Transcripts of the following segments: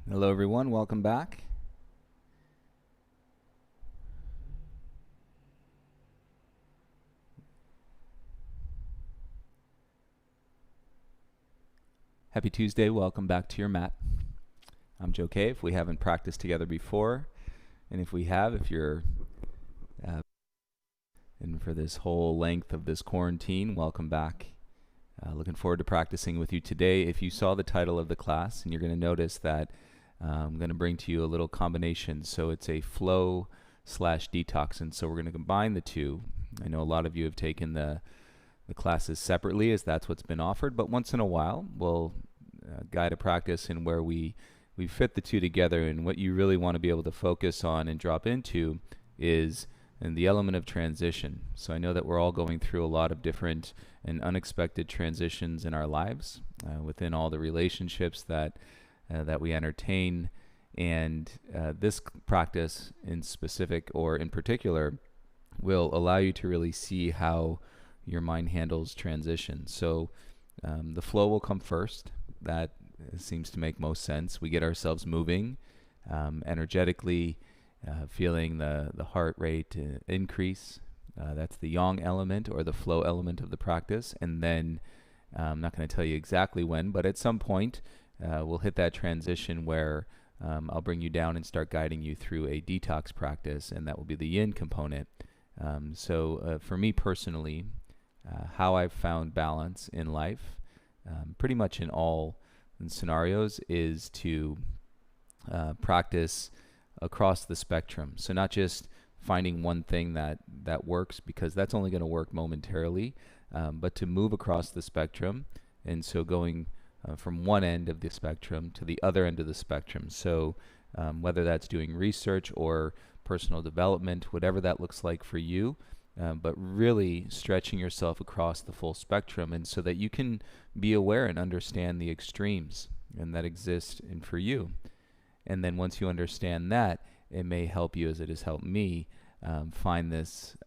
Hello everyone, welcome back. Happy Tuesday, welcome back to your mat. I'm Joe K. If we haven't practiced together before, and if we have, if you're in for this whole length of this quarantine, welcome back. Looking forward to practicing with you today. If you saw the title of the class, and you're going to notice that I'm going to bring to you a little combination. So it's a flow / detox, and so we're going to combine the two. I know a lot of you have taken the classes separately, as that's what's been offered, but once in a while we'll guide a practice in where we fit the two together, and what you really want to be able to focus on and drop into is the element of transition. So I know that we're all going through a lot of different and unexpected transitions in our lives within all the relationships that we entertain, and this practice in specific or in particular will allow you to really see how your mind handles transition. So the flow will come first. That seems to make most sense. We get ourselves moving energetically, feeling the heart rate increase. That's the yang element or the flow element of the practice. And then I'm not going to tell you exactly when, but at some point we'll hit that transition where I'll bring you down and start guiding you through a detox practice, and that will be the yin component. So for me personally, how I've found balance in life, pretty much in all scenarios, is to practice across the spectrum. So not just finding one thing that works, because that's only going to work momentarily, but to move across the spectrum, and so going from one end of the spectrum to the other end of the spectrum. So whether that's doing research or personal development, whatever that looks like for you, but really stretching yourself across the full spectrum, and so that you can be aware and understand the extremes and that exist and for you. And then once you understand that, it may help you, as it has helped me, find this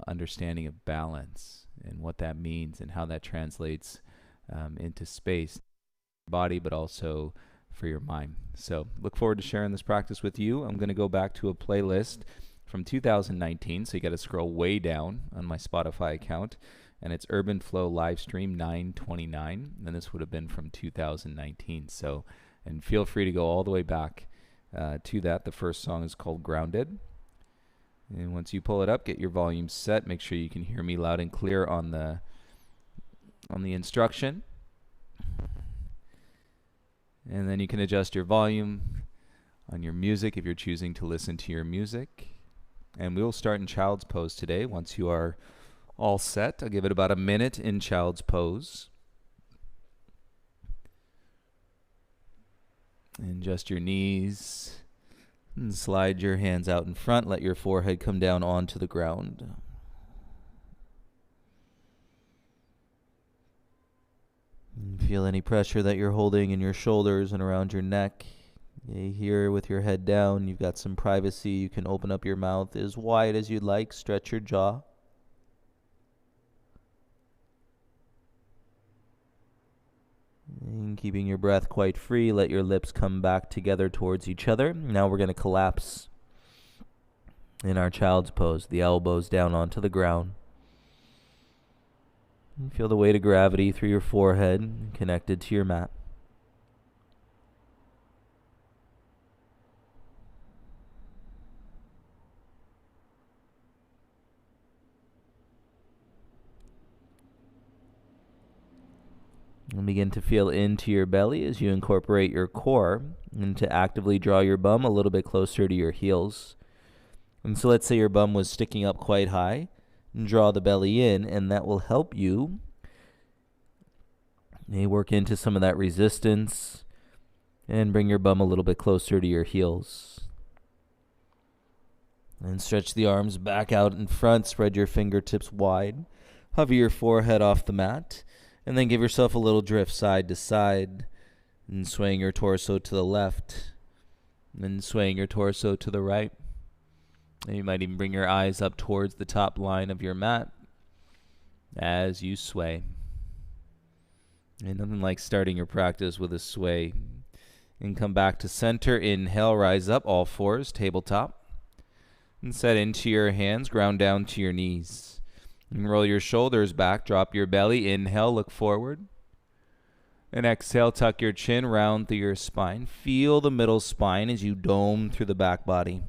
understanding of balance and what that means and how that translates into space, body, but also for your mind. So look forward to sharing this practice with you. I'm going to go back to a playlist from 2019, so you got to scroll way down on my Spotify account, and it's Urban Flow Livestream 929, and this would have been from 2019. So, and feel free to go all the way back to that. The first song is called Grounded, and once you pull it up, get your volume set. Make sure you can hear me loud and clear on the instruction, and then you can adjust your volume on your music if you're choosing to listen to your music. And we will start in child's pose today. Once you are all set, I'll give it about a minute in child's pose. And adjust your knees and slide your hands out in front. Let your forehead come down onto the ground. And feel any pressure that you're holding in your shoulders and around your neck. Here with your head down, you've got some privacy. You can open up your mouth as wide as you'd like. Stretch your jaw. And keeping your breath quite free, let your lips come back together towards each other. Now we're going to collapse in our child's pose, the elbows down onto the ground. And feel the weight of gravity through your forehead connected to your mat. And begin to feel into your belly as you incorporate your core, and to actively draw your bum a little bit closer to your heels. And so let's say your bum was sticking up quite high, and draw the belly in, and that will help you work into some of that resistance and bring your bum a little bit closer to your heels. And stretch the arms back out in front, spread your fingertips wide, hover your forehead off the mat, and then give yourself a little drift side to side, and swaying your torso to the left, and then swaying your torso to the right. And you might even bring your eyes up towards the top line of your mat as you sway. And nothing like starting your practice with a sway. And come back to center. Inhale, rise up, all fours, tabletop. And set into your hands, ground down to your knees. And roll your shoulders back, drop your belly. Inhale, look forward. And exhale, tuck your chin, round through your spine. Feel the middle spine as you dome through the back body.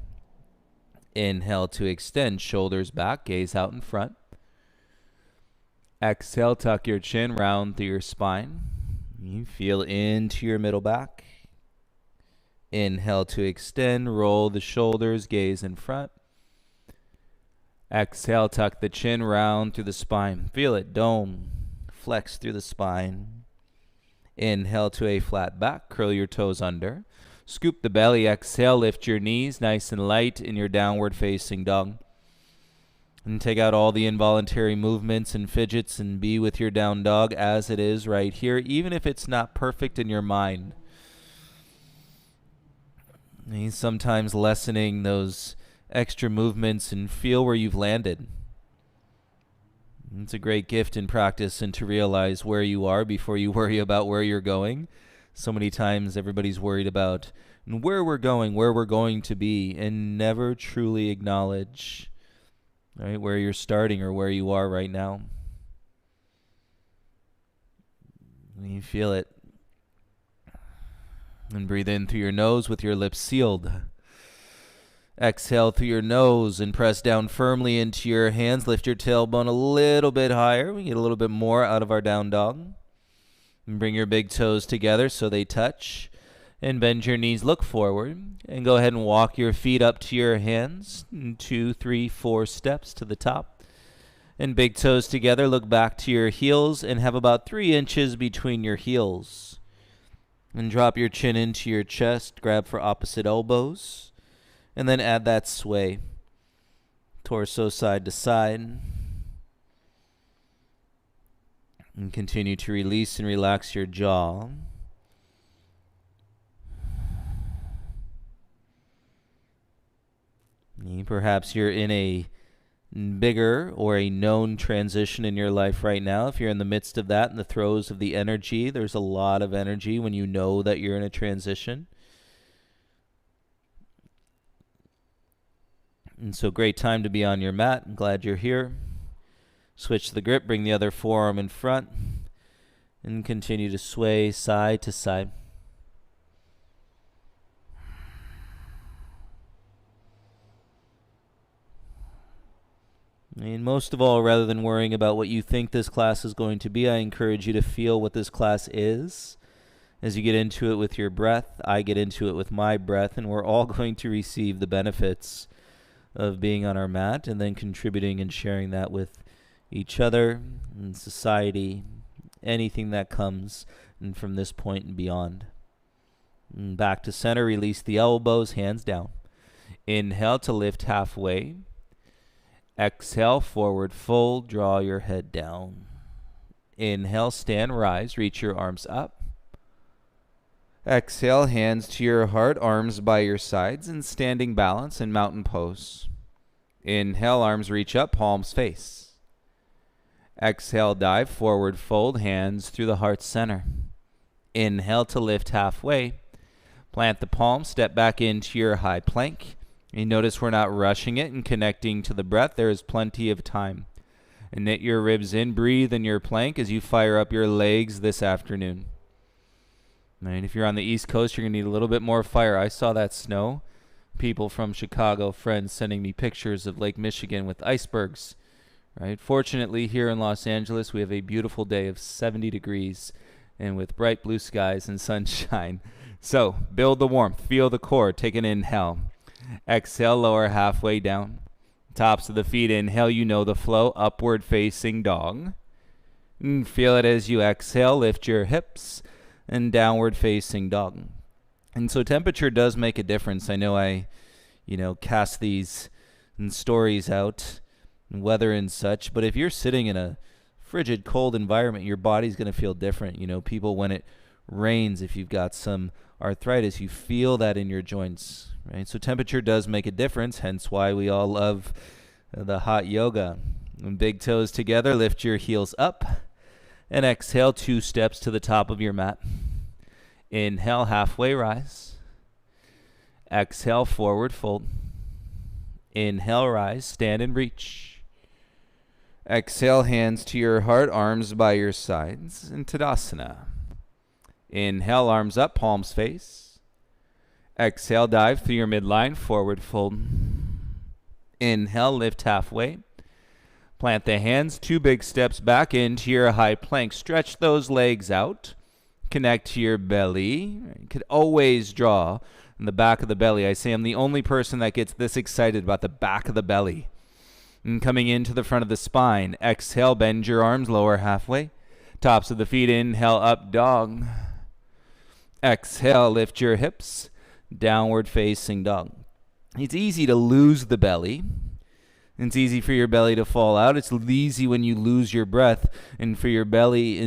Inhale to extend, shoulders back, gaze out in front. Exhale, tuck your chin, round through your spine. You feel into your middle back. Inhale to extend, roll the shoulders, gaze in front. Exhale, tuck the chin, round through the spine. Feel it, dome, flex through the spine. Inhale to a flat back, curl your toes under. Scoop the belly, exhale, lift your knees nice and light in your downward facing dog. And take out all the involuntary movements and fidgets and be with your down dog as it is right here, even if it's not perfect in your mind. And sometimes lessening those extra movements and feel where you've landed. It's a great gift in practice, and to realize where you are before you worry about where you're going. So many times everybody's worried about where we're going to be, and never truly acknowledge, right, where you're starting or where you are right now. And you feel it. And breathe in through your nose with your lips sealed. Exhale through your nose and press down firmly into your hands. Lift your tailbone a little bit higher. We get a little bit more out of our down dog. And bring your big toes together so they touch. And bend your knees, look forward. And go ahead and walk your feet up to your hands. 2, 3, 4 steps to the top. And big toes together, look back to your heels and have about 3 inches between your heels. And drop your chin into your chest. Grab for opposite elbows. And then add that sway. Torso side to side. And continue to release and relax your jaw. Perhaps you're in a bigger or a known transition in your life right now. If you're in the midst of that, in the throes of the energy, there's a lot of energy when you know that you're in a transition. And so great time to be on your mat. I'm glad you're here. Switch the grip, bring the other forearm in front, and continue to sway side to side. And most of all, rather than worrying about what you think this class is going to be, I encourage you to feel what this class is. As you get into it with your breath, I get into it with my breath, and we're all going to receive the benefits of being on our mat and then contributing and sharing that with each other and society, anything that comes and from this point and beyond. And back to center, release the elbows, hands down. Inhale to lift halfway. Exhale, forward fold, draw your head down. Inhale, stand, rise, reach your arms up. Exhale, hands to your heart, arms by your sides, and standing balance in mountain pose. Inhale, arms reach up, palms face. Exhale, dive, forward fold, hands through the heart center. Inhale to lift halfway. Plant the palms, step back into your high plank. And notice we're not rushing it and connecting to the breath. There is plenty of time. And knit your ribs in, breathe in your plank as you fire up your legs this afternoon. And if you're on the East Coast, you're going to need a little bit more fire. I saw that snow. People from Chicago, friends, sending me pictures of Lake Michigan with icebergs. Right? Fortunately, here in Los Angeles, we have a beautiful day of 70 degrees and with bright blue skies and sunshine. So, build the warmth. Feel the core. Take an inhale. Exhale, lower halfway down. Tops of the feet, inhale, you know the flow. Upward facing dog. And feel it as you exhale. Lift your hips. And downward facing dog. And so temperature does make a difference. I know I, cast these stories out, and weather and such, but if you're sitting in a frigid, cold environment, your body's going to feel different. People, when it rains, if you've got some arthritis, you feel that in your joints, right? So temperature does make a difference, hence why we all love the hot yoga. And big toes together, lift your heels up. And exhale, 2 steps to the top of your mat. Inhale, halfway rise. Exhale, forward fold. Inhale, rise, stand and reach. Exhale, hands to your heart, arms by your sides, in Tadasana. Inhale, arms up, palms face. Exhale, dive through your midline, forward fold. Inhale, lift halfway. Plant the hands, 2 big steps back into your high plank. Stretch those legs out. Connect to your belly. You could always draw in the back of the belly. I say I'm the only person that gets this excited about the back of the belly. And coming into the front of the spine. Exhale, bend your arms, lower halfway. Tops of the feet, inhale, up dog. Exhale, lift your hips. Downward facing dog. It's easy to lose the belly. It's easy for your belly to fall out. It's easy when you lose your breath and for your belly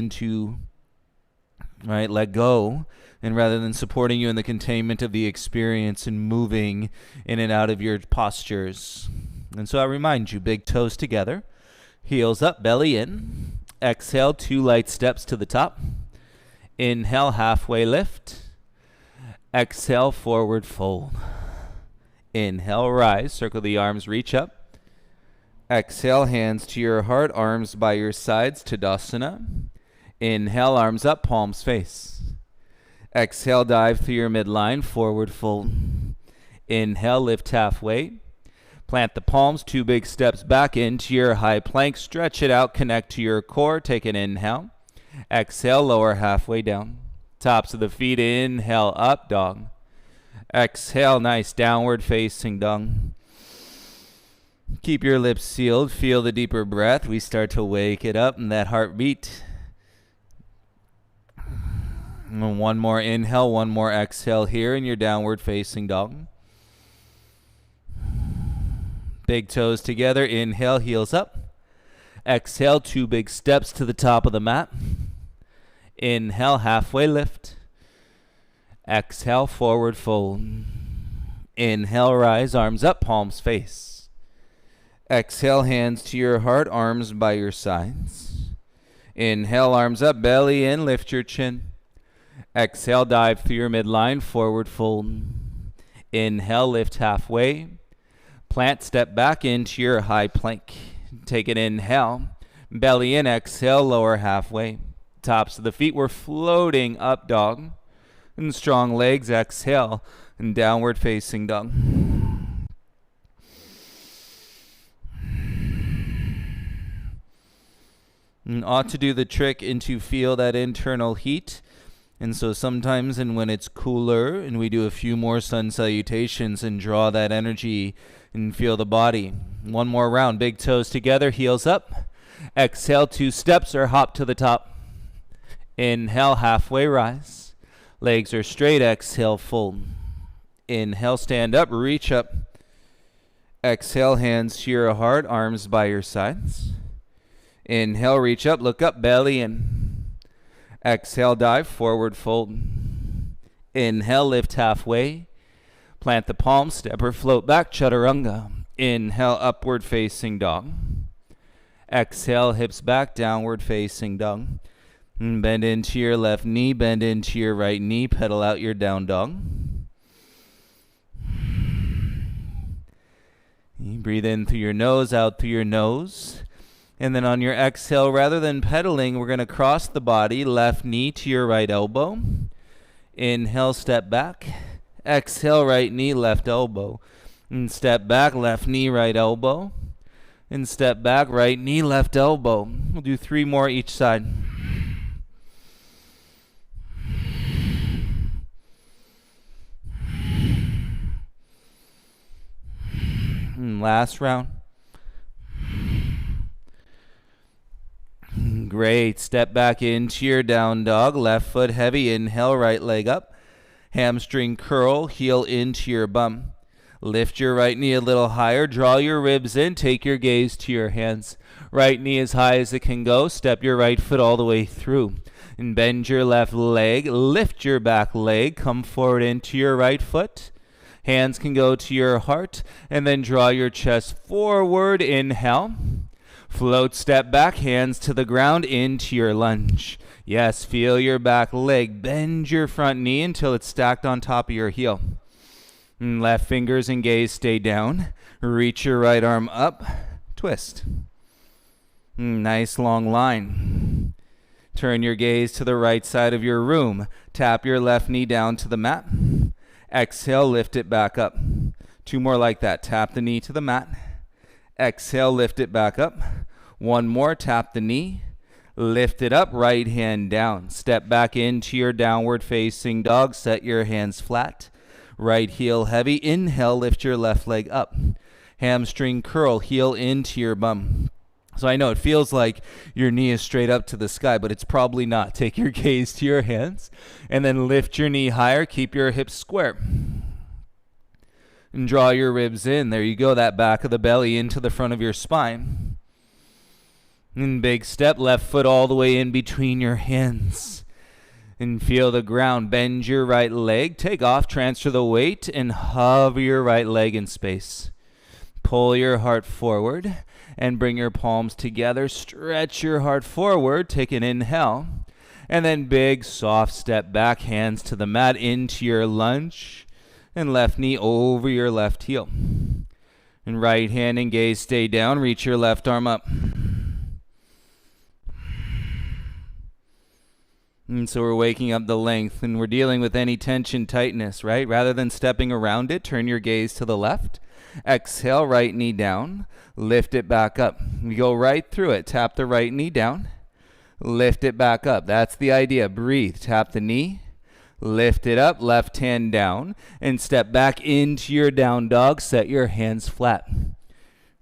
let go. And rather than supporting you in the containment of the experience and moving in and out of your postures. And so I remind you, big toes together, heels up, belly in. Exhale, 2 light steps to the top. Inhale, halfway lift. Exhale, forward fold. Inhale, rise, circle the arms, reach up. Exhale, hands to your heart, arms by your sides, Tadasana. Inhale, arms up, palms face. Exhale, dive through your midline, forward fold. Inhale, lift halfway. Plant the palms, 2 big steps back into your high plank. Stretch it out, connect to your core. Take an inhale. Exhale, lower halfway down. Tops of the feet, inhale, up dog. Exhale, nice downward facing dog. Keep your lips sealed. Feel the deeper breath. We start to wake it up in that heartbeat. And one more inhale, one more exhale here in your downward facing dog. Big toes together. Inhale, heels up. Exhale, 2 big steps to the top of the mat. Inhale, halfway lift. Exhale, forward fold. Inhale, rise, arms up, palms face. Exhale, hands to your heart, arms by your sides. Inhale, arms up, belly in, lift your chin. Exhale, dive through your midline, forward fold. Inhale, lift halfway. Plant, step back into your high plank. Take an inhale. Belly in, exhale, lower halfway. Tops of the feet, we're floating up dog. And strong legs, exhale, and downward facing dog. And ought to do the trick and to feel that internal heat. And so sometimes, and when it's cooler, and we do a few more sun salutations and draw that energy and feel the body. One more round, big toes together, heels up. Exhale, 2 steps or hop to the top. Inhale, halfway rise. Legs are straight, exhale, fold. Inhale, stand up, reach up. Exhale, hands to your heart, arms by your sides. Inhale, reach up, look up, belly in. Exhale, dive, forward fold. Inhale, lift halfway. Plant the palms, step or float back, chaturanga. Inhale, upward facing dog. Exhale, hips back, downward facing dog. And bend into your left knee, bend into your right knee, pedal out your down dog. You breathe in through your nose, out through your nose. And then on your exhale, rather than pedaling, we're going to cross the body, left knee to your right elbow. Inhale, step back. Exhale, right knee, left elbow. And step back, left knee, right elbow. And step back, right knee, left elbow. We'll do 3 more each side. And last round. Great. Step back into your down dog. Left foot heavy. Inhale, right leg up. Hamstring curl. Heel into your bum. Lift your right knee a little higher. Draw your ribs in. Take your gaze to your hands. Right knee as high as it can go. Step your right foot all the way through. And bend your left leg. Lift your back leg. Come forward into your right foot. Hands can go to your heart. And then draw your chest forward. Inhale. Float, step back, hands to the ground, into your lunge. Yes, feel your back leg. Bend your front knee until it's stacked on top of your heel. Left fingers and gaze stay down. Reach your right arm up. Twist. Nice long line. Turn your gaze to the right side of your room. Tap your left knee down to the mat. Exhale, lift it back up. 2 more like that. Tap the knee to the mat. Exhale, lift it back up. 1 more, tap the knee. Lift it up, right hand down. Step back into your downward facing dog. Set your hands flat. Right heel heavy. Inhale, lift your left leg up. Hamstring curl, heel into your bum. So I know it feels like your knee is straight up to the sky, but it's probably not. Take your gaze to your hands and then lift your knee higher. Keep your hips square. And draw your ribs in. There you go, that back of the belly into the front of your spine. And big step, left foot all the way in between your hands. And feel the ground. Bend your right leg. Take off, transfer the weight, and hover your right leg in space. Pull your heart forward and bring your palms together. Stretch your heart forward. Take an inhale. And then big, soft step back, hands to the mat, into your lunge. And left knee over your left heel. And right hand and gaze stay down. Reach your left arm up. And so we're waking up the length and we're dealing with any tension, tightness, right? Rather than stepping around it, turn your gaze to the left. Exhale, right knee down. Lift it back up. We go right through it. Tap the right knee down. Lift it back up. That's the idea. Breathe. Tap the knee. Lift it up. Left hand down. And step back into your down dog. Set your hands flat.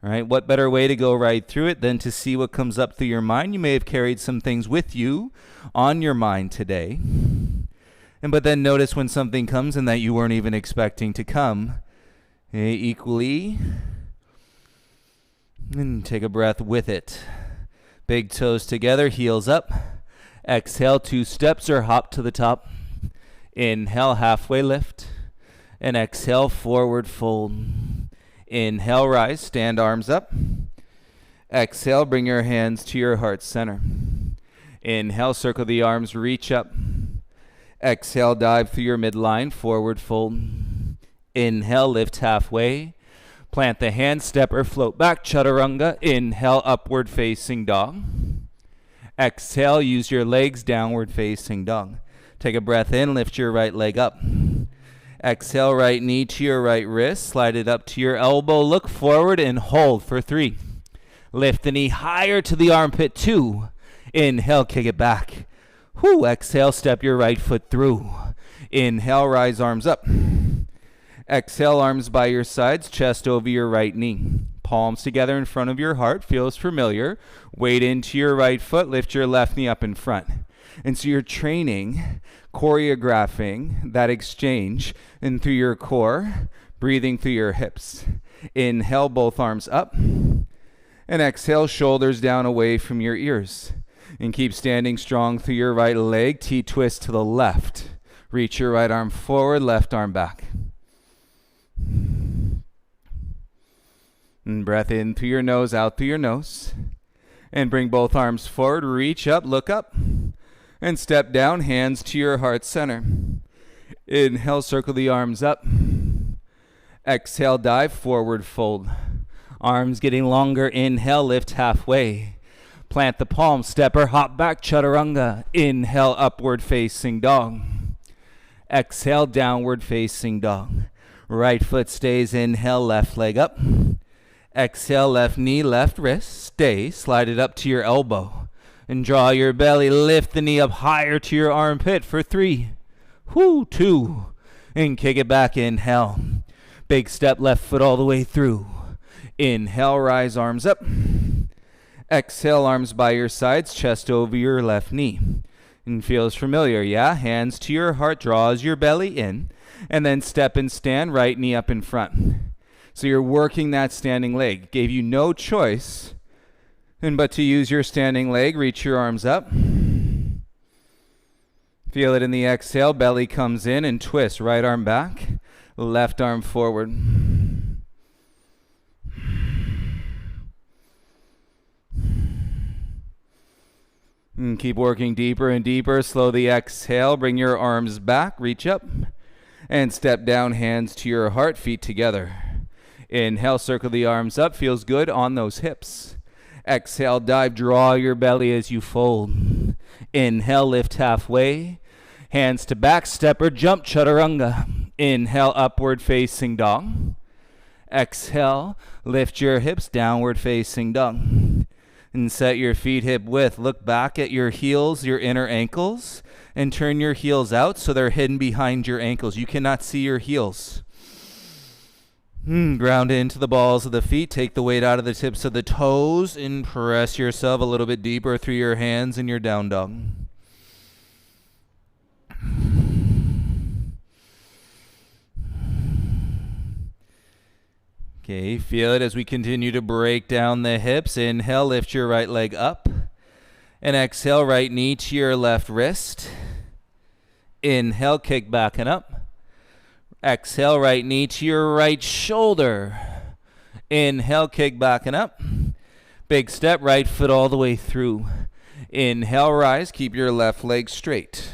All right, what better way to go right through it than to see what comes up through your mind? You may have carried some things with you on your mind today. But then notice when something comes and that you weren't even expecting to come. Equally. And take a breath with it. Big toes together, heels up. Exhale, 2 steps or hop to the top. Inhale, halfway lift. And exhale, forward fold. Inhale, rise, stand arms up. Exhale, bring your hands to your heart center. Inhale, circle the arms, reach up. Exhale, dive through your midline, forward fold. Inhale, lift halfway. Plant the hands, step or float back, chaturanga. Inhale, upward facing dog. Exhale, use your legs, downward facing dog. Take a breath in, lift your right leg up. Exhale, right knee to your right wrist. Slide it up to your elbow. Look forward and hold for 3. Lift the knee higher to the armpit. 2. Inhale, kick it back. Exhale, step your right foot through. Inhale, rise arms up. Exhale, arms by your sides, chest over your right knee. Palms together in front of your heart. Feels familiar. Weight into your right foot. Lift your left knee up in front. And so you're training, choreographing that exchange and through your core, breathing through your hips. Inhale, both arms up. And exhale, shoulders down away from your ears. And keep standing strong through your right leg. T-twist to the left. Reach your right arm forward, left arm back. And breath in through your nose, out through your nose. And bring both arms forward, reach up, look up. And step down, hands to your heart center. Inhale, circle the arms up. Exhale, dive, forward fold. Arms getting longer. Inhale, lift halfway. Plant the palms, step or hop back, chaturanga. Inhale, upward facing dog. Exhale, downward facing dog. Right foot stays, inhale, left leg up. Exhale, left knee, left wrist. Stay, slide it up to your elbow. And draw your belly, lift the knee up higher to your armpit for 3. 2. And kick it back, inhale. Big step, left foot all the way through. Inhale, rise arms up. Exhale, arms by your sides, chest over your left knee. And feels familiar, yeah? Hands to your heart, draws your belly in. And then step and stand, right knee up in front. So you're working that standing leg. Gave you no choice but to use your standing leg. Reach your arms up. Feel it in the exhale. Belly comes in and twist. Right arm back. Left arm forward. And keep working deeper and deeper. Slowly exhale. Bring your arms back. Reach up. And step down, hands to your heart, feet together. Inhale, circle the arms up. Feels good on those hips. Exhale, dive, draw your belly as you fold. Inhale, lift halfway. Hands to back, step or jump, chaturanga. Inhale, upward facing dog. Exhale, lift your hips, downward facing dog. And set your feet hip width. Look back at your heels, your inner ankles, and turn your heels out so they're hidden behind your ankles. You cannot see your heels. Ground into the balls of the feet. Take the weight out of the tips of the toes and press yourself a little bit deeper through your hands in your down dog. Okay, feel it as we continue to break down the hips. Inhale, lift your right leg up. And exhale, right knee to your left wrist. Inhale, kick back and up. Exhale, right knee to your right shoulder. Inhale, kick back and up. Big step, right foot all the way through. Inhale, rise, keep your left leg straight.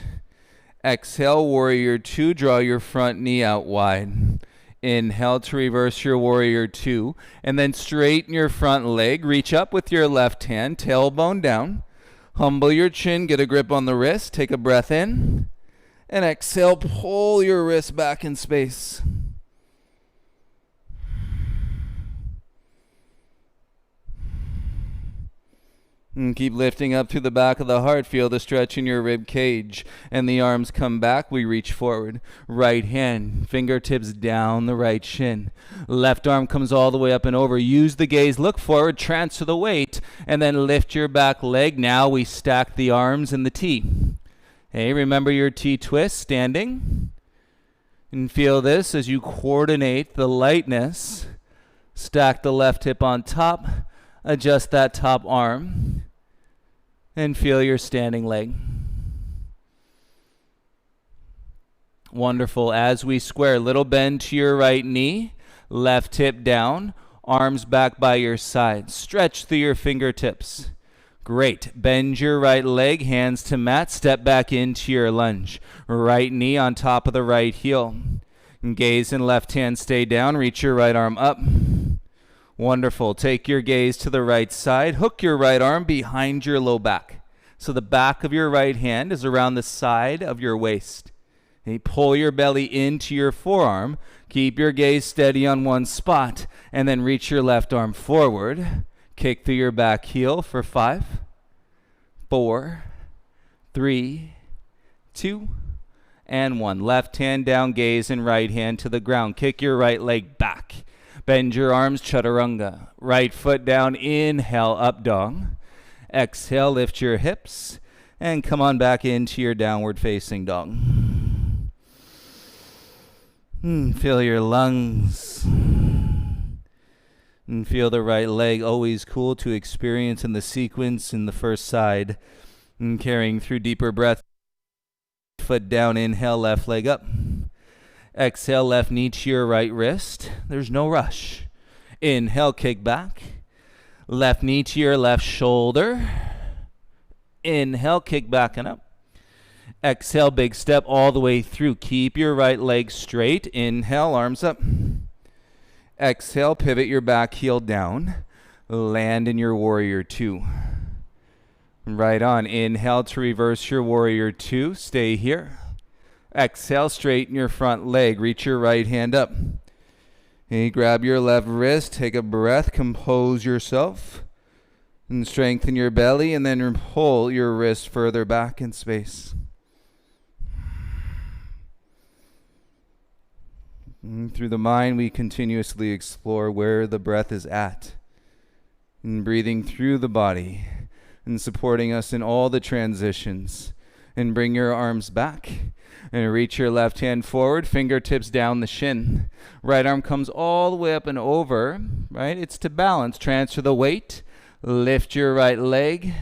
Exhale, warrior two, draw your front knee out wide. Inhale to reverse your warrior two, and then straighten your front leg. Reach up with your left hand, tailbone down. Humble your chin, get a grip on the wrist. Take a breath in, and exhale, pull your wrist back in space. And keep lifting up through the back of the heart. Feel the stretch in your rib cage. And the arms come back. We reach forward. Right hand, fingertips down the right shin. Left arm comes all the way up and over. Use the gaze. Look forward. Transfer the weight. And then lift your back leg. Now we stack the arms in the T. Hey, remember your T twist, standing. And feel this as you coordinate the lightness. Stack the left hip on top. Adjust that top arm and feel your standing leg. Wonderful. As we square, little bend to your right knee, left hip down, arms back by your side. Stretch through your fingertips. Great. Bend your right leg, hands to mat, step back into your lunge. Right knee on top of the right heel. Gaze and left hand stay down, reach your right arm up. Wonderful. Take your gaze to the right side. Hook your right arm behind your low back. So the back of your right hand is around the side of your waist. And you pull your belly into your forearm. Keep your gaze steady on one spot. And then reach your left arm forward. Kick through your back heel for 5, 4, 3, 2, and 1. Left hand down, gaze, and right hand to the ground. Kick your right leg back. Bend your arms, chaturanga. Right foot down, inhale, up dog. Exhale, lift your hips, and come on back into your downward facing dog. Feel your lungs. And feel the right leg, always cool to experience in the sequence in the first side. And carrying through deeper breath. Foot down, inhale, left leg up. Exhale, left knee to your right wrist. There's no rush. Inhale, kick back. Left knee to your left shoulder. Inhale, kick back and up. Exhale, big step all the way through. Keep your right leg straight. Inhale, arms up. Exhale, pivot your back heel down. Land in your warrior two. Right on. Inhale to reverse your warrior two. Stay here. Exhale, straighten your front leg. Reach your right hand up. Okay, grab your left wrist. Take a breath. Compose yourself. And strengthen your belly. And then pull your wrist further back in space. And through the mind, we continuously explore where the breath is at. And breathing through the body. And supporting us in all the transitions. And bring your arms back. And reach your left hand forward, fingertips down the shin. Right arm comes all the way up and over, right? It's to balance. Transfer the weight, lift your right leg,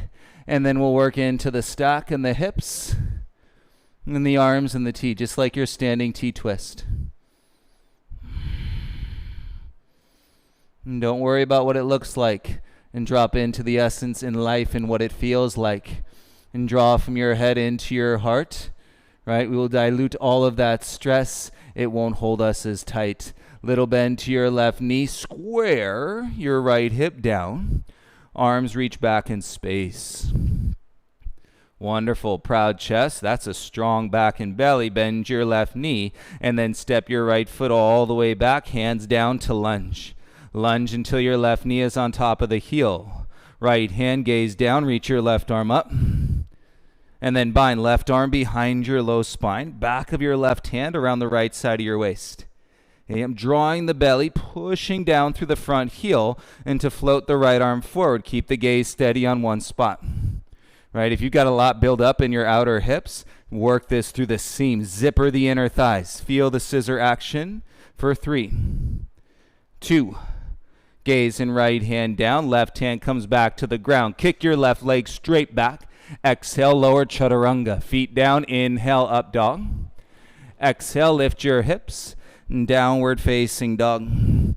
and then we'll work into the stack and the hips, and the arms and the T, just like your standing T twist. And don't worry about what it looks like, and drop into the essence in life and what it feels like. And draw from your head into your heart, right? We will dilute all of that stress. It won't hold us as tight. Little bend to your left knee. Square your right hip down. Arms reach back in space. Wonderful. Proud chest. That's a strong back and belly. Bend your left knee and then step your right foot all the way back. Hands down to lunge. Lunge until your left knee is on top of the heel. Right hand gaze down. Reach your left arm up. And then bind left arm behind your low spine, back of your left hand around the right side of your waist. Okay, I'm drawing the belly, pushing down through the front heel, and to float the right arm forward. Keep the gaze steady on one spot. Right, if you've got a lot build up in your outer hips, work this through the seam. Zipper the inner thighs. Feel the scissor action for 3, 2. Gaze and right hand down. Left hand comes back to the ground. Kick your left leg straight back. Exhale, lower chaturanga. Feet down, inhale, up dog. Exhale, lift your hips. Downward facing dog.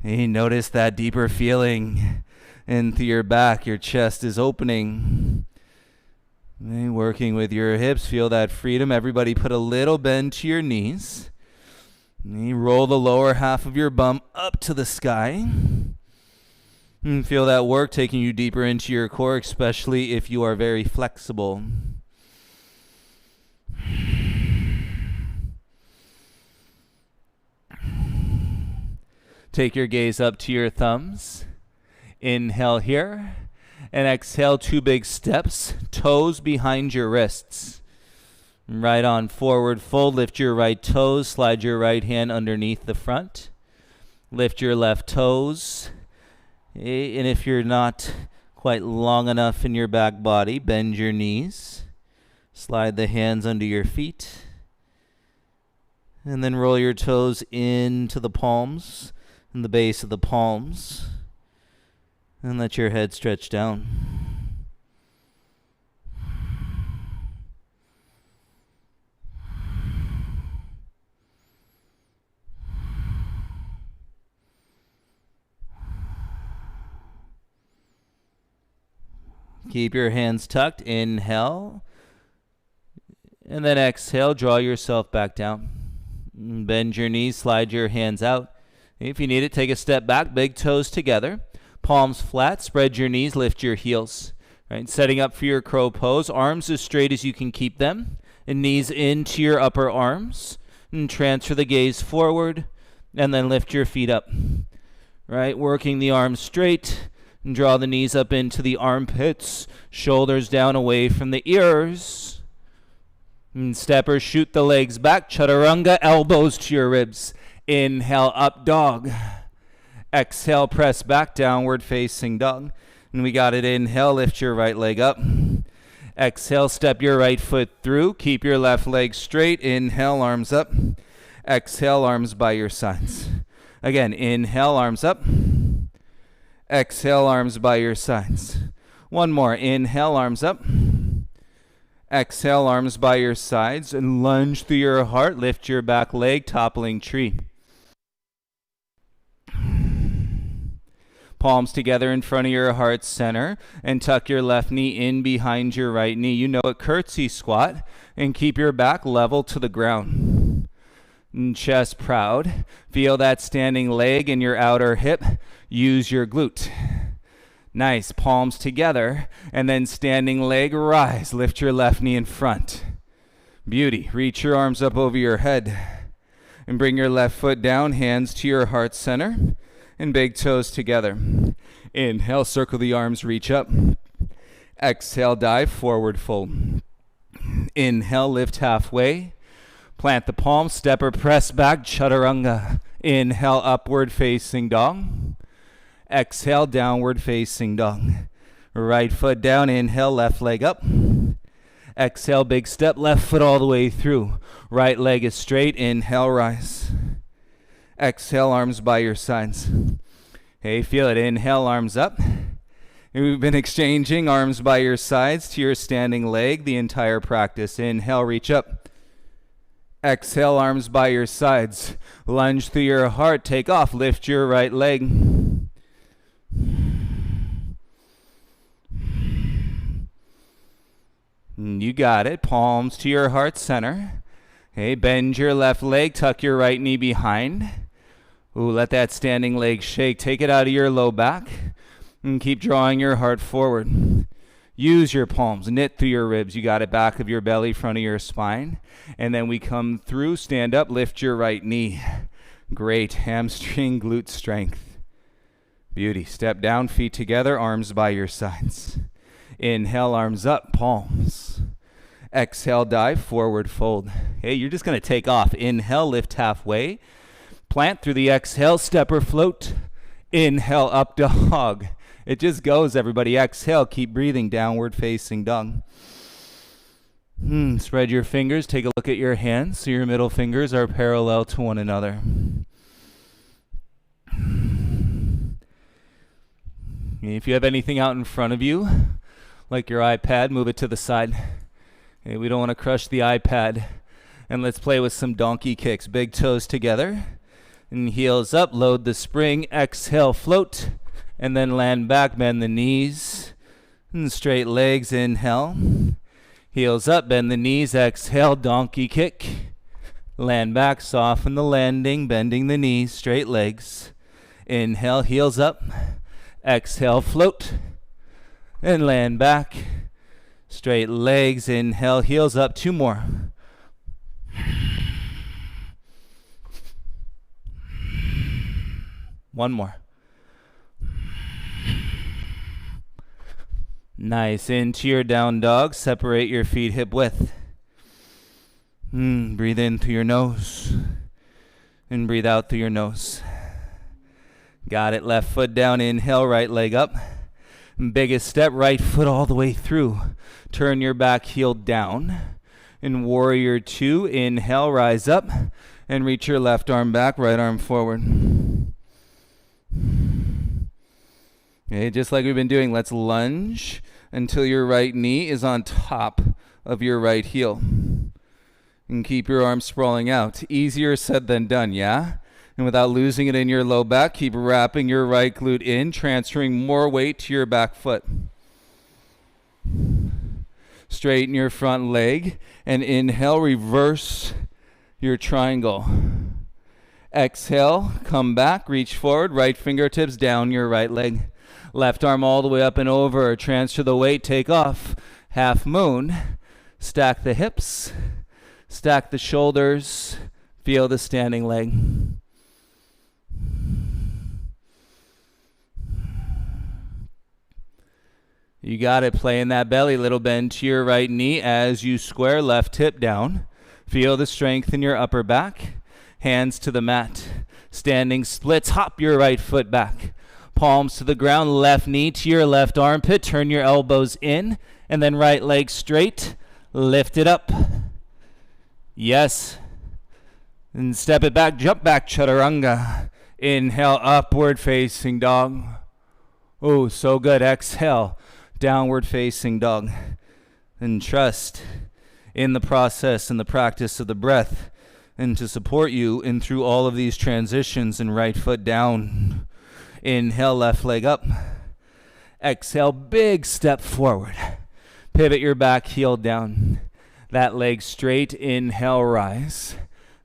Hey, notice that deeper feeling into your back. Your chest is opening. Hey, working with your hips, feel that freedom. Everybody put a little bend to your knees. Hey, roll the lower half of your bum up to the sky. And feel that work taking you deeper into your core, especially if you are very flexible. Take your gaze up to your thumbs. Inhale here. And exhale, 2 big steps. Toes behind your wrists. Right on forward fold. Lift your right toes. Slide your right hand underneath the front. Lift your left toes. And if you're not quite long enough in your back body, bend your knees. Slide the hands under your feet. And then roll your toes into the palms and the base of the palms. And let your head stretch down. Keep your hands tucked. Inhale. And then exhale. Draw yourself back down. Bend your knees. Slide your hands out. If you need it, take a step back. Big toes together. Palms flat. Spread your knees. Lift your heels. Right. Setting up for your crow pose. Arms as straight as you can keep them. And knees into your upper arms. And transfer the gaze forward. And then lift your feet up. Right. Working the arms straight. And draw the knees up into the armpits, shoulders down away from the ears. And step or shoot the legs back, chaturanga, elbows to your ribs. Inhale, up dog. Exhale, press back, downward facing dog. And we got it. Inhale, lift your right leg up. Exhale, step your right foot through. Keep your left leg straight. Inhale, arms up. Exhale, arms by your sides. Again, inhale, arms up. Exhale, arms by your sides. One more. Inhale, arms up. Exhale, arms by your sides. And lunge through your heart. Lift your back leg, toppling tree. Palms together in front of your heart center. And tuck your left knee in behind your right knee. You know it. Curtsy squat. And keep your back level to the ground. And chest proud. Feel that standing leg in your outer hip. Use your glute. Nice. Palms together. And then standing leg, rise. Lift your left knee in front. Beauty. Reach your arms up over your head. And bring your left foot down. Hands to your heart center. And big toes together. Inhale. Circle the arms. Reach up. Exhale. Dive. Forward fold. Inhale. Lift halfway. Plant the palms. Step or press back. Chaturanga. Inhale. Upward facing dog. Exhale, downward facing dog. Right foot down, inhale, left leg up. Exhale, big step, left foot all the way through. Right leg is straight, inhale, rise. Exhale, arms by your sides. Hey, feel it, inhale, arms up. And we've been exchanging arms by your sides to your standing leg the entire practice. Inhale, reach up. Exhale, arms by your sides. Lunge through your heart, take off, lift your right leg. You got it. Palms to your heart center. Okay, bend your left leg, tuck your right knee behind. Ooh, let that standing leg shake. Take it out of your low back and keep drawing your heart forward. Use your palms, knit through your ribs. You got it, back of your belly, front of your spine. And then we come through, stand up, lift your right knee. Great, hamstring, glute strength. Beauty. Step down, feet together, arms by your sides. Inhale, arms up, palms. Exhale, dive, forward fold. Hey, you're just going to take off. Inhale, lift halfway. Plant through the exhale, step or float. Inhale, up dog. It just goes, everybody. Exhale, keep breathing, downward facing dog. Spread your fingers, take a look at your hands so your middle fingers are parallel to one another. If you have anything out in front of you, like your iPad, move it to the side. Okay, we don't want to crush the iPad. And let's play with some donkey kicks. Big toes together. And heels up, load the spring. Exhale, float. And then land back, bend the knees. And straight legs, inhale. Heels up, bend the knees. Exhale, donkey kick. Land back, soften the landing, bending the knees, straight legs. Inhale, heels up. Exhale, float. And land back. Straight legs, inhale, heels up. 2 more. One more. Nice. Into your down dog. Separate your feet hip width. Breathe in through your nose. And breathe out through your nose. Got it. Left foot down. Inhale, right leg up. Biggest step, right foot all the way through. Turn your back heel down. In warrior 2, inhale, rise up. And reach your left arm back, right arm forward. Okay, just like we've been doing, let's lunge until your right knee is on top of your right heel. And keep your arms sprawling out. Easier said than done, yeah? And without losing it in your low back, keep wrapping your right glute in, transferring more weight to your back foot. Straighten your front leg, and inhale, reverse your triangle. Exhale, come back, reach forward, right fingertips down your right leg. Left arm all the way up and over, transfer the weight, take off. Half moon, stack the hips, stack the shoulders, feel the standing leg. You got it. Play in that belly. Little bend to your right knee as you square, left hip down. Feel the strength in your upper back. Hands to the mat. Standing splits. Hop your right foot back. Palms to the ground. Left knee to your left armpit. Turn your elbows in. And then right leg straight. Lift it up. Yes. And step it back. Jump back. Chaturanga. Inhale. Upward facing dog. Oh, so good. Exhale. Downward facing dog. And trust in the process and the practice of the breath, and to support you in through all of these transitions. And right foot down. Inhale, left leg up. Exhale, big step forward. Pivot your back heel down. That leg straight. Inhale, rise.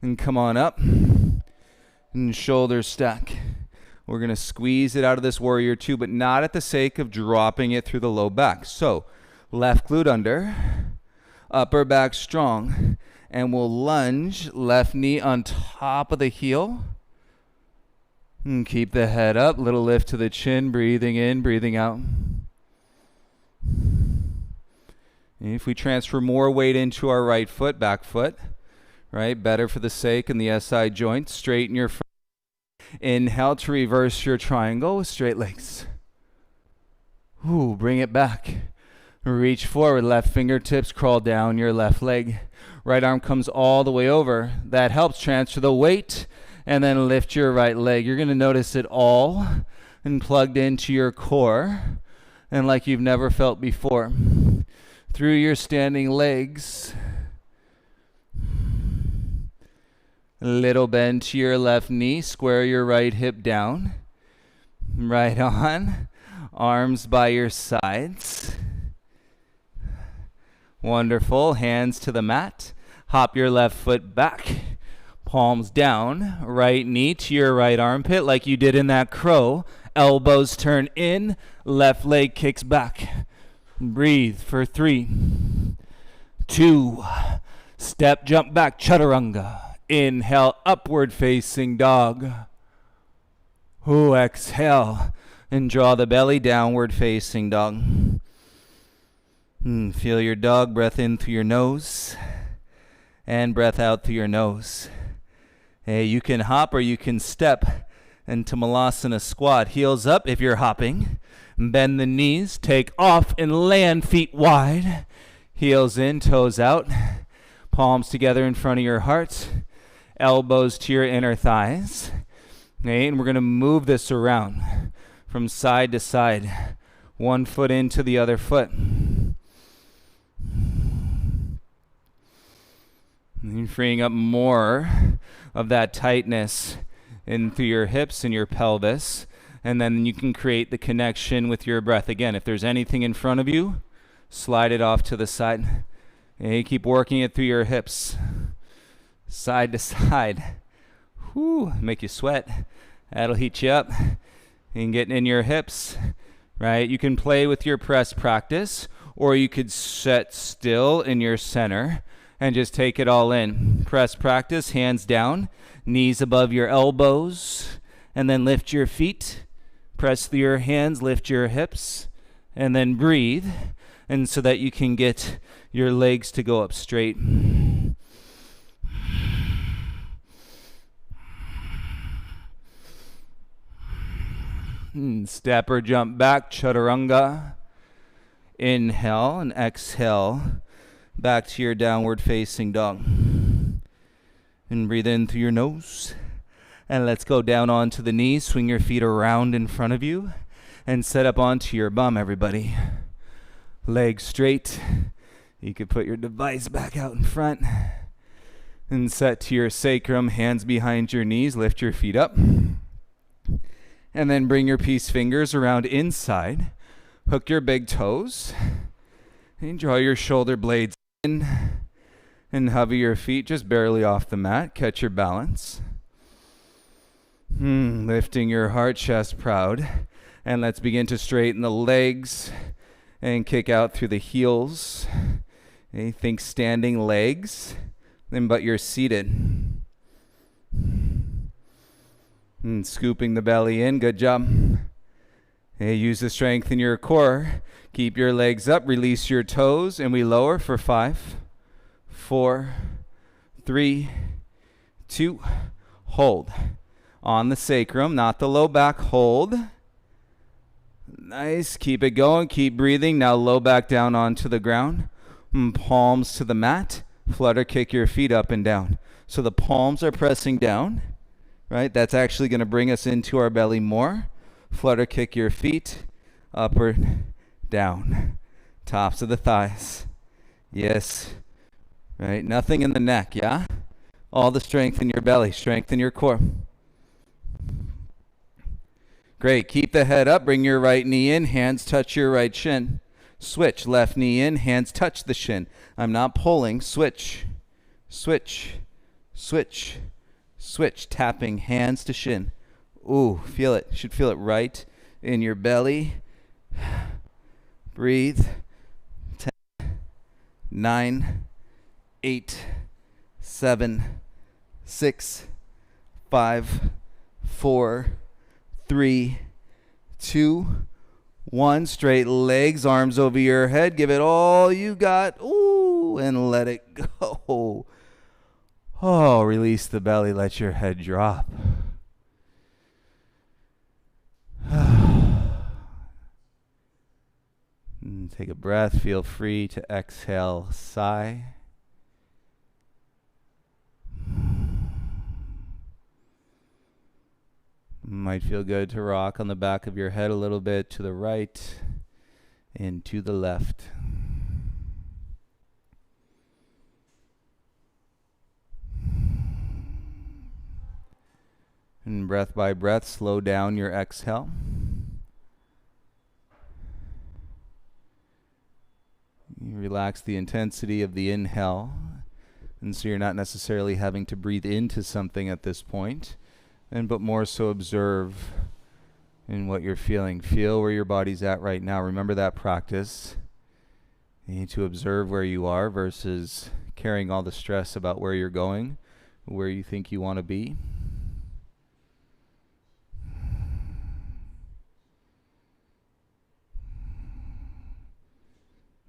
And come on up. And shoulders stack. We're going to squeeze it out of this warrior 2, but not at the sake of dropping it through the low back. So, left glute under, upper back strong, and we'll lunge, left knee on top of the heel. And keep the head up, little lift to the chin, breathing in, breathing out. And if we transfer more weight into our right foot, back foot, right, better for the sake and the SI joint, straighten your front. Inhale to reverse your triangle with straight legs. Ooh, bring it back. Reach forward, left fingertips crawl down your left leg. Right arm comes all the way over. That helps transfer the weight, and then lift your right leg. You're going to notice it all and plugged into your core, and like you've never felt before. Through your standing legs. Little bend to your left knee, square your right hip down. Right on. Arms by your sides. Wonderful. Hands to the mat. Hop your left foot back. Palms down. Right knee to your right armpit like you did in that crow. Elbows turn in. Left leg kicks back. Breathe for 3, 2. Step, jump back, chaturanga. Inhale, upward facing dog. Exhale, and draw the belly, downward facing dog. Feel your dog, breath in through your nose, and breath out through your nose. Hey, you can hop or you can step into Malasana squat. Heels up if you're hopping. Bend the knees, take off and land feet wide. Heels in, toes out. Palms together in front of your heart. Elbows to your inner thighs. Okay, and we're going to move this around from side to side. One foot into the other foot. And freeing up more of that tightness in through your hips and your pelvis. And then you can create the connection with your breath. Again, if there's anything in front of you, slide it off to the side. And you keep working it through your hips. Side to side. Make you sweat. That'll heat you up. And getting in your hips, right? You can play with your press practice, or you could sit still in your center and just take it all in. Press practice, hands down, knees above your elbows, and then lift your feet. Press through your hands, lift your hips, and then breathe, and so that you can get your legs to go up straight. Step or jump back, chaturanga. Inhale and exhale back to your downward facing dog. And breathe in through your nose. And let's go down onto the knees. Swing your feet around in front of you. And set up onto your bum, everybody. Legs straight. You could put your device back out in front. And set to your sacrum, hands behind your knees. Lift your feet up. And then bring your peace fingers around inside. Hook your big toes. And draw your shoulder blades in. And hover your feet just barely off the mat. Catch your balance. Lifting your heart, chest proud. And let's begin to straighten the legs and kick out through the heels. Okay, think standing legs, but you're seated. And scooping the belly in, good job. Okay, use the strength in your core. Keep your legs up, release your toes, and we lower for 5, 4, 3, 2, hold. On the sacrum, not the low back, hold. Nice, keep it going, keep breathing. Now low back down onto the ground. Palms to the mat. Flutter kick your feet up and down. So the palms are pressing down, right? That's actually going to bring us into our belly more. Flutter kick your feet upward, down. Tops of the thighs. Yes. Right? Nothing in the neck, yeah? All the strength in your belly, strength in your core. Great. Keep the head up. Bring your right knee in. Hands touch your right shin. Switch. Left knee in. Hands touch the shin. I'm not pulling. Switch. Switch. Switch. Switch. Tapping hands to shin. Ooh, feel it. You should feel it right in your belly. Breathe. 10, 9, 8, 7, 6, 5, 4, 3, 2, 1. Straight legs, arms over your head. Give it all you got. Ooh, and let it go. Oh, release the belly. Let your head drop. Take a breath. Feel free to exhale. Sigh. Might feel good to rock on the back of your head a little bit to the right and to the left. And breath by breath, slow down your exhale. You relax the intensity of the inhale, and so you're not necessarily having to breathe into something at this point, but more so observe in what you're feeling. Feel where your body's at right now. Remember that practice. You need to observe where you are versus carrying all the stress about where you're going, where you think you want to be.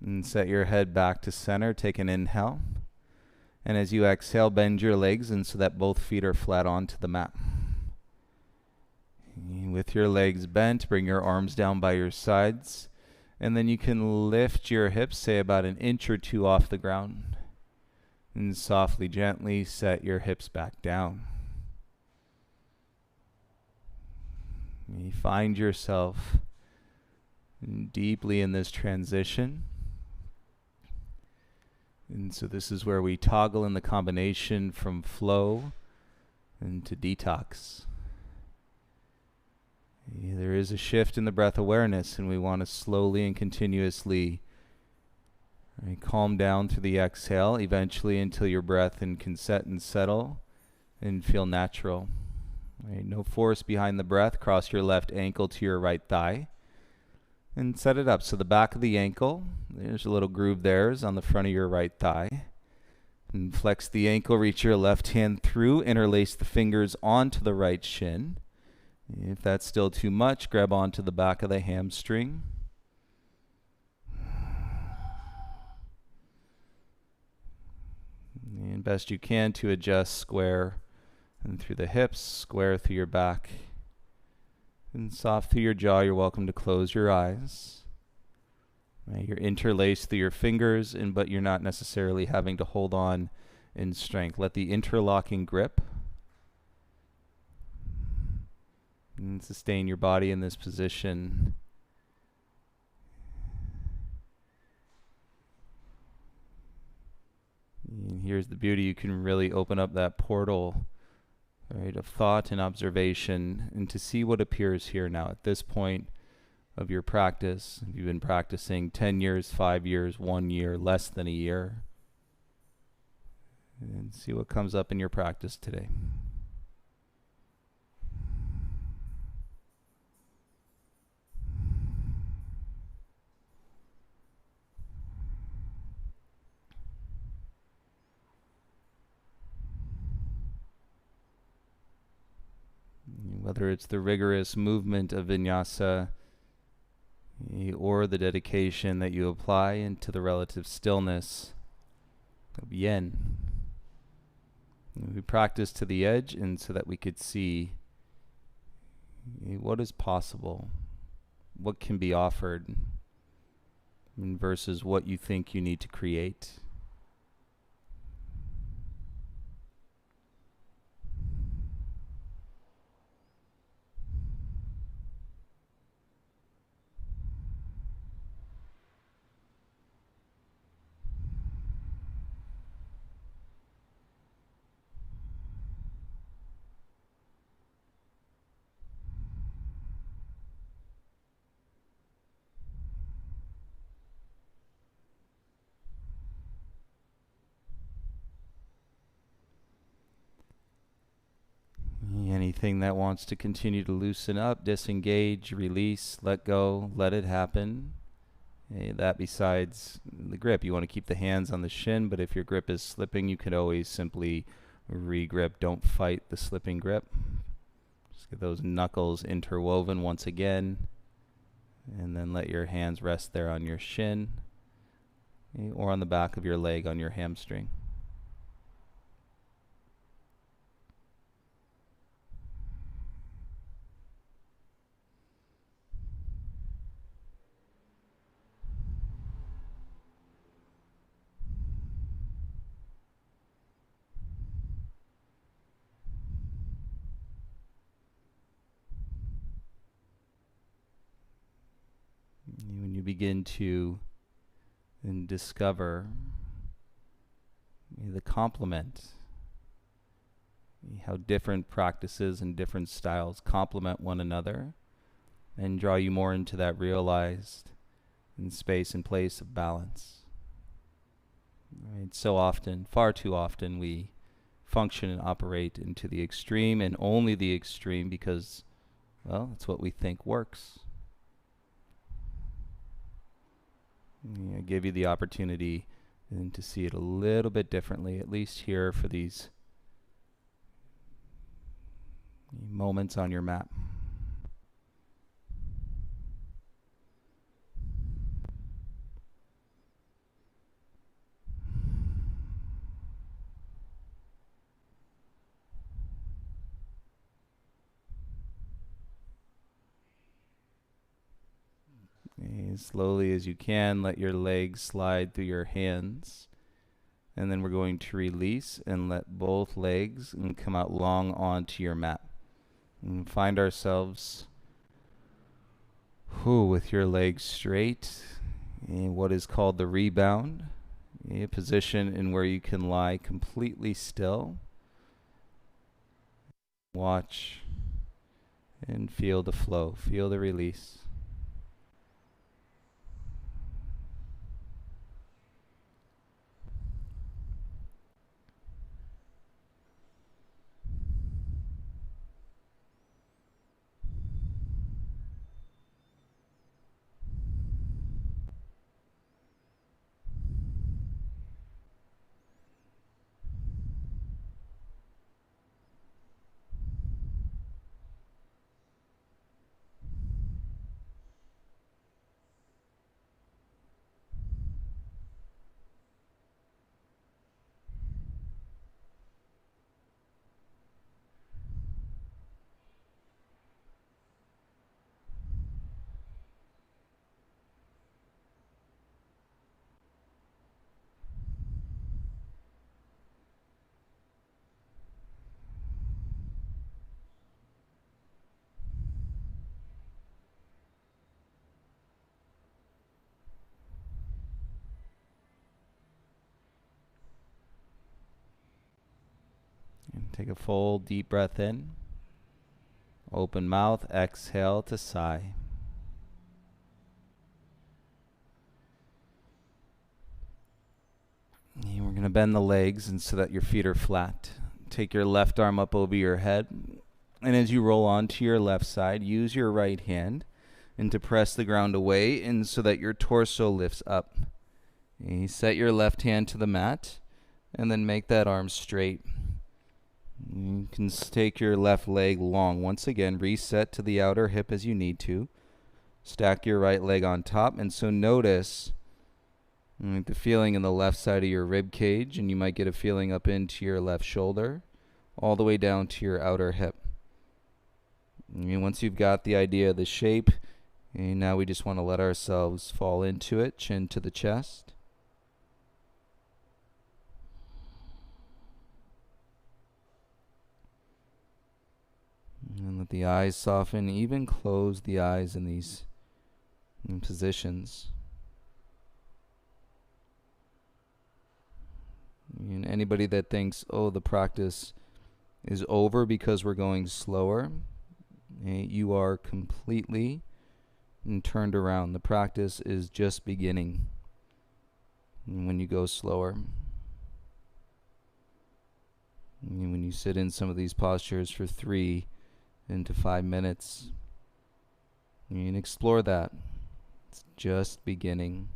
And set your head back to center. Take an inhale. And as you exhale, bend your legs and so that both feet are flat onto the mat. With your legs bent, bring your arms down by your sides. And then you can lift your hips, say about an inch or two off the ground. And softly, gently set your hips back down. You find yourself deeply in this transition. And so this is where we toggle in the combination from flow into detox. There is a shift in the breath awareness, and we want to slowly and continuously calm down through the exhale, eventually until your breath can set and settle and feel natural. No force behind the breath. Cross your left ankle to your right thigh and set it up. So the back of the ankle, there's a little groove there, is on the front of your right thigh. And flex the ankle, reach your left hand through, interlace the fingers onto the right shin. If that's still too much, grab onto the back of the hamstring. And best you can to adjust square and through the hips, square through your back, and soft through your jaw. You're welcome to close your eyes. You're interlaced through your fingers, but you're not necessarily having to hold on in strength. Let the interlocking grip and sustain your body in this position. And here's the beauty. You can really open up that portal, right, of thought and observation, and to see what appears here now at this point of your practice. If you've been practicing 10 years, 5 years, 1 year, less than a year, and see what comes up in your practice today. Whether it's the rigorous movement of vinyasa or the dedication that you apply into the relative stillness of yen. We practice to the edge, and so that we could see what is possible, what can be offered, versus what you think you need to create. Anything that wants to continue to loosen up, disengage, release, let go, let it happen. That besides the grip, you want to keep the hands on the shin, but if your grip is slipping, you could always simply re-grip. Don't fight the slipping grip. Just get those knuckles interwoven once again, and then let your hands rest there on your shin or on the back of your leg on your hamstring. When you begin to discover the complement, how different practices and different styles complement one another and draw you more into that realized space and place of balance. Right? So often, far too often, we function and operate into the extreme and only the extreme because, well, that's what we think works. I give you the opportunity and to see it a little bit differently, at least here for these moments on your map. As slowly as you can, let your legs slide through your hands. And then we're going to release and let both legs come out long onto your mat. And find ourselves with your legs straight in what is called the rebound, a position in where you can lie completely still. Watch and feel the flow, feel the release. And take a full deep breath in. Open mouth, exhale to sigh. And we're going to bend the legs and so that your feet are flat. Take your left arm up over your head. And as you roll onto your left side, use your right hand and to press the ground away and so that your torso lifts up. And you set your left hand to the mat and then make that arm straight. You can take your left leg long. Once again, reset to the outer hip as you need to. Stack your right leg on top. And so notice the feeling in the left side of your rib cage, and you might get a feeling up into your left shoulder, all the way down to your outer hip. And once you've got the idea of the shape, and now we just want to let ourselves fall into it, chin to the chest. And let the eyes soften, even close the eyes in these positions. And anybody that thinks, oh, the practice is over because we're going slower, you are completely turned around. The practice is just beginning when you go slower. When you sit in some of these postures for 3 to 5 minutes, you can explore that. It's just beginning.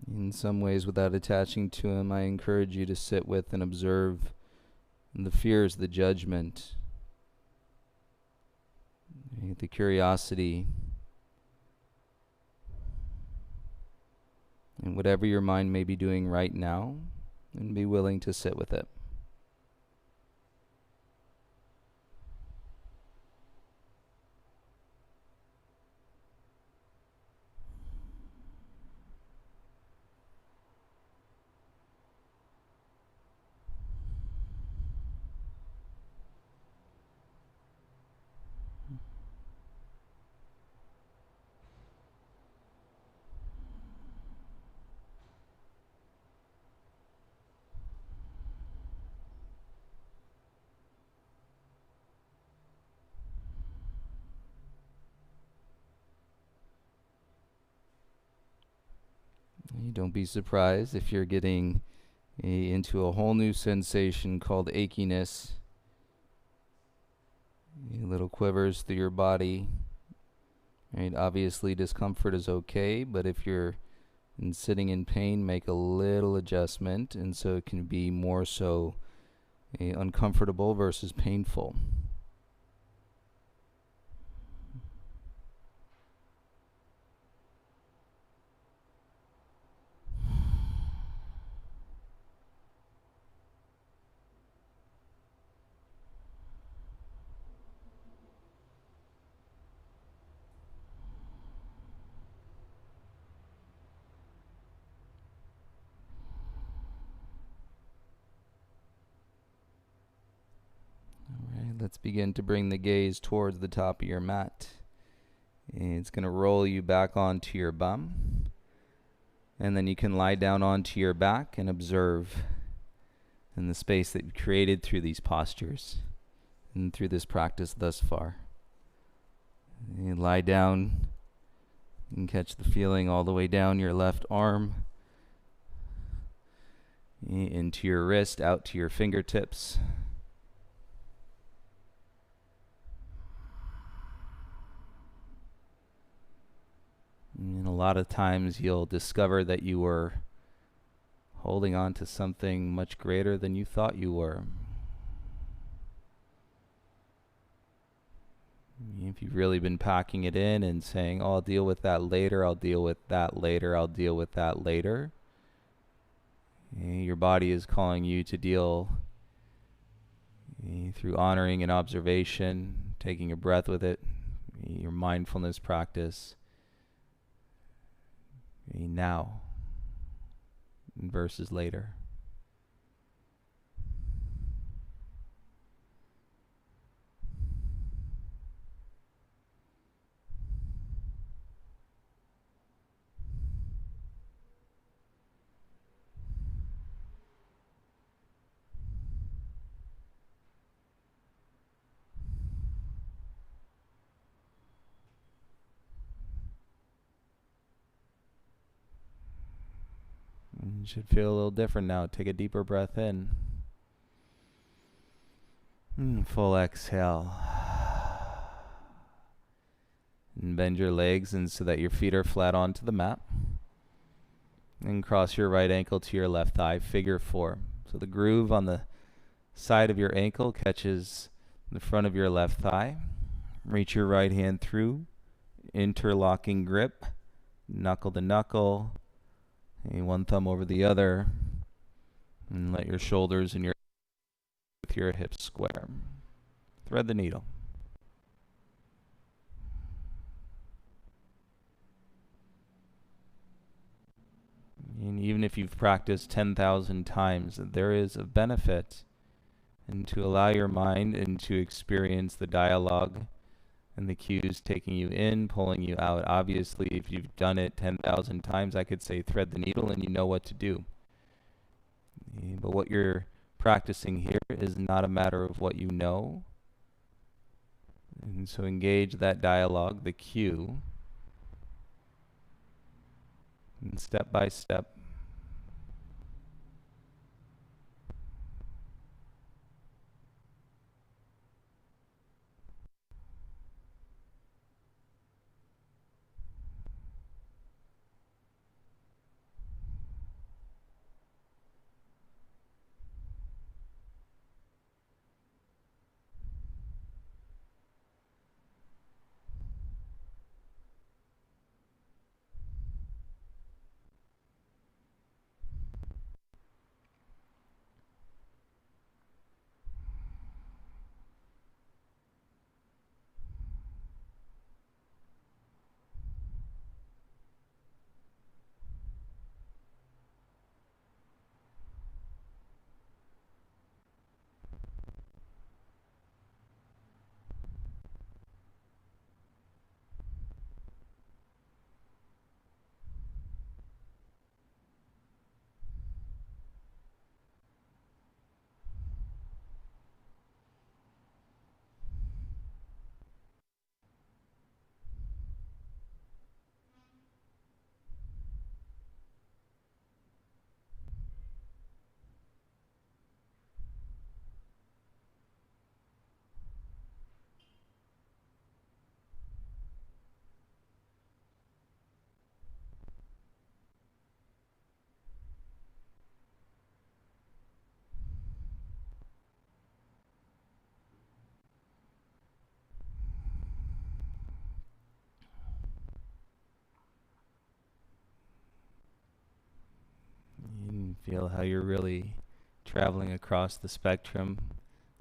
In some ways, without attaching to him, I encourage you to sit with and observe the fears, the judgment, the curiosity, and whatever your mind may be doing right now, and be willing to sit with it. Don't be surprised if you're getting into a whole new sensation called achiness. Little quivers through your body. Right? Obviously discomfort is okay, but if you're sitting in pain, make a little adjustment, and so it can be more so uncomfortable versus painful. Let's begin to bring the gaze towards the top of your mat. And it's going to roll you back onto your bum. And then you can lie down onto your back and observe in the space that you've created through these postures and through this practice thus far. You lie down and catch the feeling all the way down your left arm, into your wrist, out to your fingertips. And a lot of times you'll discover that you were holding on to something much greater than you thought you were. If you've really been packing it in and saying, oh, I'll deal with that later, I'll deal with that later, I'll deal with that later, your body is calling you to deal through honoring and observation, taking a breath with it, your mindfulness practice, now versus later. You should feel a little different now. Take a deeper breath in. Full exhale. And bend your legs and so that your feet are flat onto the mat. And cross your right ankle to your left thigh, figure four. So the groove on the side of your ankle catches the front of your left thigh. Reach your right hand through, interlocking grip, knuckle to knuckle. One thumb over the other, and let your shoulders and your hips square. Thread the needle. And even if you've practiced 10,000 times, there is a benefit and to allow your mind and to experience the dialogue and the cues taking you in, pulling you out. Obviously, if you've done it 10,000 times, I could say thread the needle and you know what to do. But what you're practicing here is not a matter of what you know. And so engage that dialogue, the cue, and step by step. Feel how you're really traveling across the spectrum,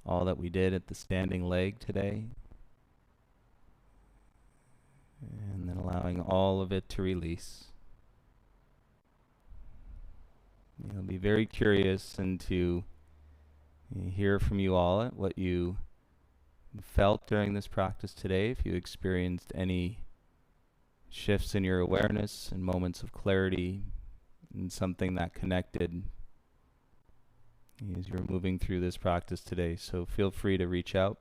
all that we did at the standing leg today, and then allowing all of it to release. I'll be very curious and to hear from you all what you felt during this practice today, if you experienced any shifts in your awareness and moments of clarity and something that connected as you're moving through this practice today. So feel free to reach out.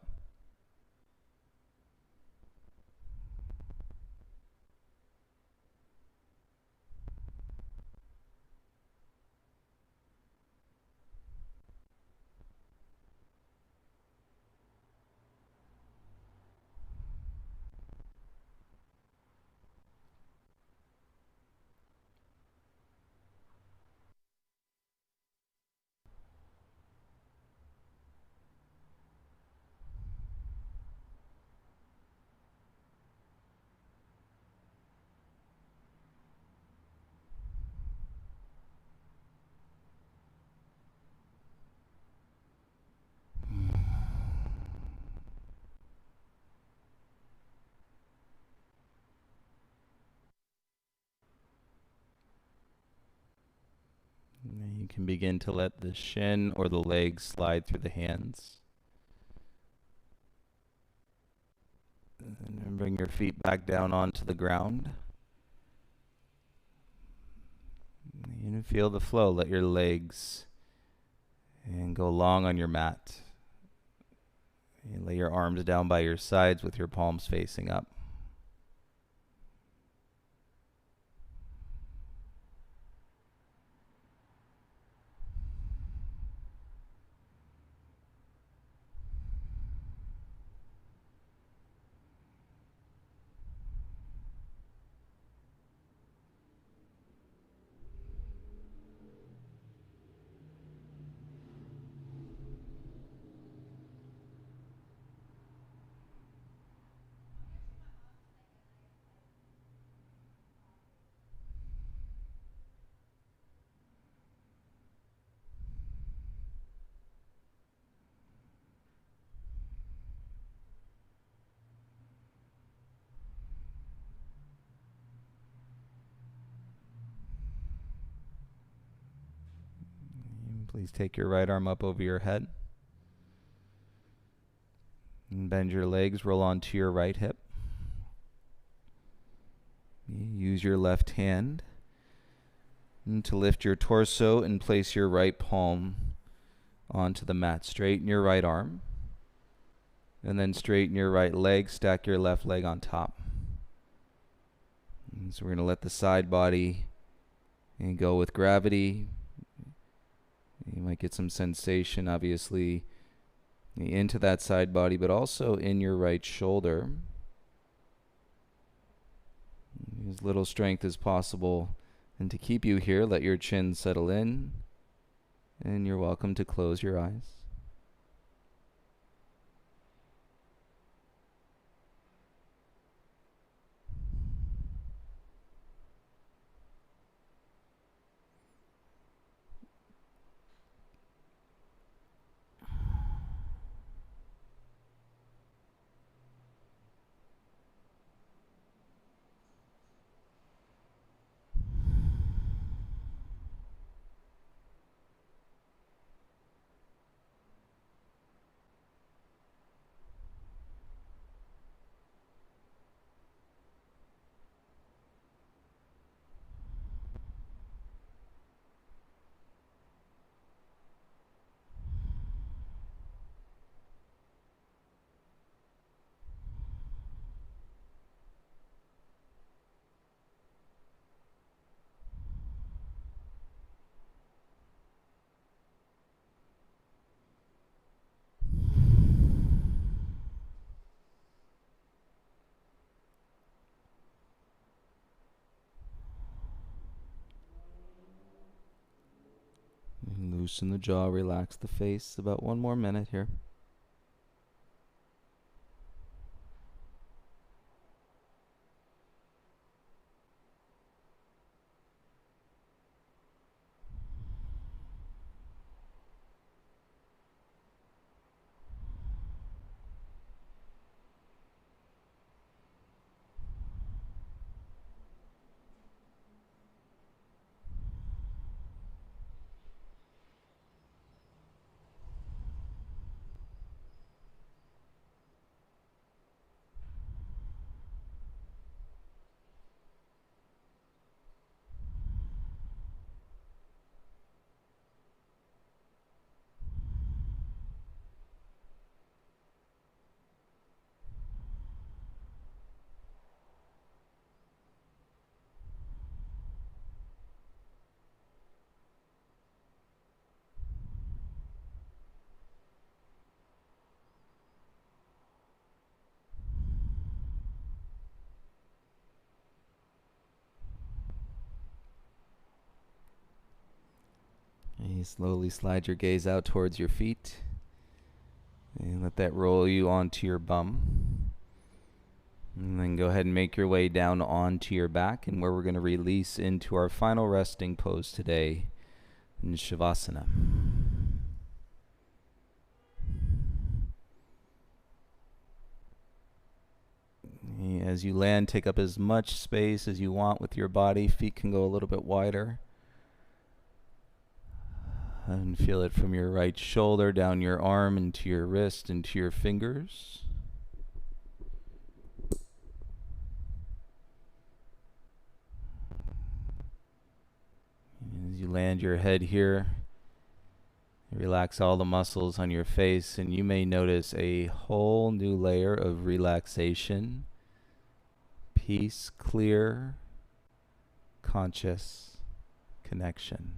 And you can begin to let the shin or the legs slide through the hands. And then bring your feet back down onto the ground. And feel the flow. Let your legs and go long on your mat. And lay your arms down by your sides with your palms facing up. Please take your right arm up over your head. And bend your legs, roll onto your right hip. Use your left hand to lift your torso and place your right palm onto the mat. Straighten your right arm. And then straighten your right leg, stack your left leg on top. And so we're going to let the side body go with gravity. You might get some sensation, obviously, into that side body, but also in your right shoulder. As little strength as possible. And to keep you here, let your chin settle in. And you're welcome to close your eyes. Loosen the jaw, relax the face. About one more minute here. You slowly slide your gaze out towards your feet and let that roll you onto your bum. And then go ahead and make your way down onto your back, and where we're going to release into our final resting pose today in Shavasana. As you land, take up as much space as you want with your body. Feet can go a little bit wider. And feel it from your right shoulder down your arm into your wrist into your fingers. As you land your head here, relax all the muscles on your face, and you may notice a whole new layer of relaxation, peace, clear, conscious connection.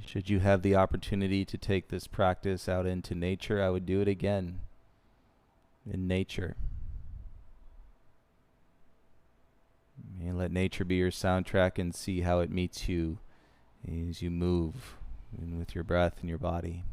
Should you have the opportunity to take this practice out into nature, I would do it again in nature. And let nature be your soundtrack and see how it meets you as you move and with your breath and your body.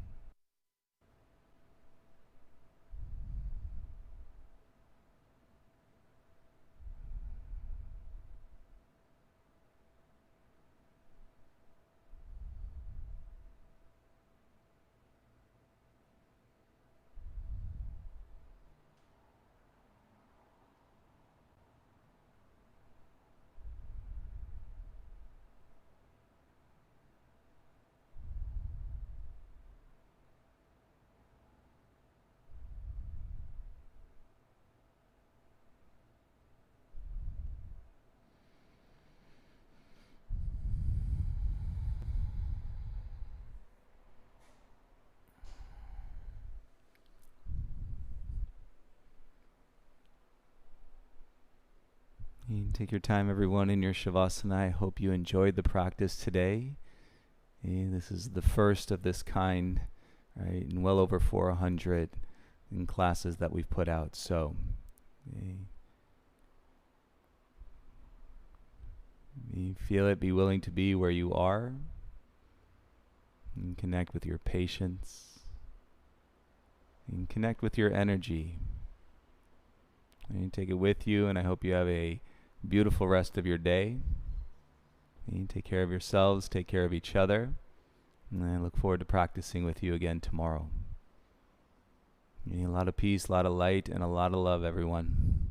You can take your time, everyone, in your Shavasana. I hope you enjoyed the practice today. This is the first of this kind, right, in well over 400 in classes that we've put out. So, you feel it, be willing to be where you are, and connect with your patience, and connect with your energy. And take it with you, and I hope you have a beautiful rest of your day. And take care of yourselves, take care of each other, and I look forward to practicing with you again tomorrow. A lot of peace, a lot of light, and a lot of love, everyone.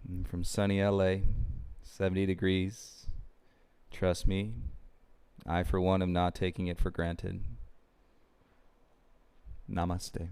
And from sunny LA, 70 degrees. Trust me, I for one am not taking it for granted. Namaste.